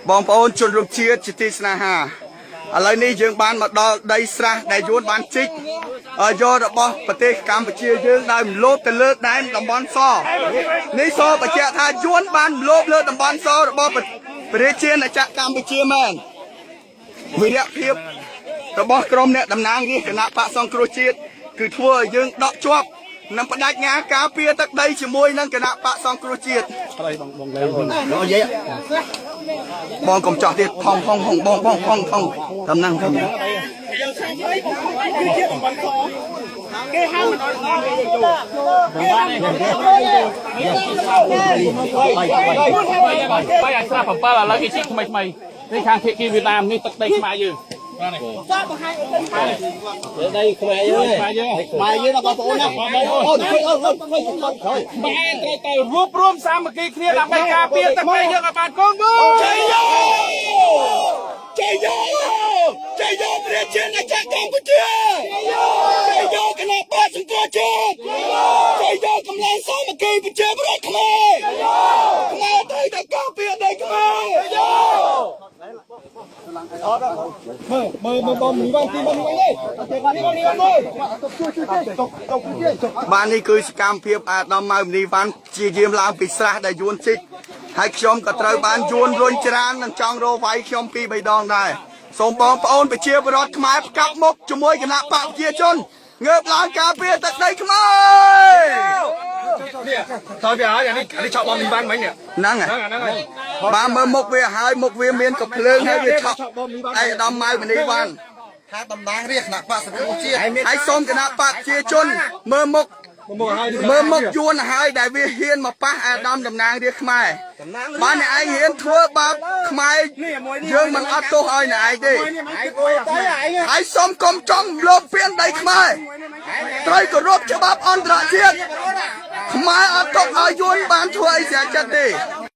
បងប្អូនជនរួមជាតិជាទីស្នេហាឥឡូវនេះយើងបានមកដល់ដីស្រះដែលយួនបានជីកយករបស់ប្រទេសកម្ពុជាយើងដោយមលោបទៅលើដែនតំបន់សនេះសបញ្ជាក់ថាយួនបានមលោបលើតំបន់សរបស់ប្រជាណាចក្រកម្ពុជាមែនវិរៈភាពរបស់ក្រុមអ្នកតំណាងរាជគណៈបកសង្គ្រោះជាតិគឺធ្វើឲ្យយើងដកជាប់និងបដិញ្ញាការពារទឹកដីជាមួយនឹងគណៈបកសង្គ្រោះជាតិបងកុំចោះទៀតផងបងតំណាងខ្ញុំគេហៅបាយអាស្រាប់7ឥឡូវគេជីកថ្មីនេះខាងភៀកគីវៀតណាមនេះទឹកដីខ្មែរយើងចាបង្ហាញដីខ្មែរយើងខ្មែរយើងបងប្អូនណាអូនបានត្រូវទៅរួបរวมសាមគ្គីគ្នាដើម្បីការពារទឹកដីយើងឲ្យបានគង់វង្សជ័យយោប្រជាណាចក្រកម្ពុជាជ័យយោគណៈបកសង្គ្រោះជាតិជ័យយោកម្លាំងសាមគ្គីប្រជាប្រដ្ឋខ្មែរខ្មែរត្រូវតែការពារដីខ្មែរមើលបងមីវ៉ាន់ទីបងមីវ៉ាន់ទេបាននេះគឺសកម្មភាពអាដាមម៉ៅមនីវ៉ាន់ជាយាមឡើងពីស្រះដែលយួនជីកហើយខ្ញុំក៏ត្រូវបានយួនរុញច្រាននិងចង់រោវាយខ្ញុំ2 3ដងដែរសូមបងប្អូនប្រជាពលរដ្ឋខ្មែរផ្កាប់មុខជាមួយគណៈបកប្រជាជនងើបឡើងការពារទឹកដីខ្មែរតើវាហើយអានេះឆក់បងមីវ៉ាន់មិញហ្នឹងហើយបានមើលមុខវាហើយមុខវាមានកំភ្លើងហើយវាឆក់អាដាមម៉ៅមនីវ៉ាន់ថាតំណាងរាជគណៈបកសង្គ្រោះជាតិហើយសូមគណៈបកប្រជាជនមើលមុខយួនហើយដែលវាហ៊ានមកប៉ះអាដាមតំណាងរាជខ្មែរបានអ្នកឯងហ៊ានធ្វើបាបខ្មែរយើងមិនអត់ទោសឲ្យអ្នកឯងទេហើយសូមកុំចង់លោបពៀនដីខ្មែរត្រូវគោរពច្បាប់អន្តរជាតិខ្មែរអត់ទុកឲ្យយួនបានធ្វើអីស្រាចិត្តទេ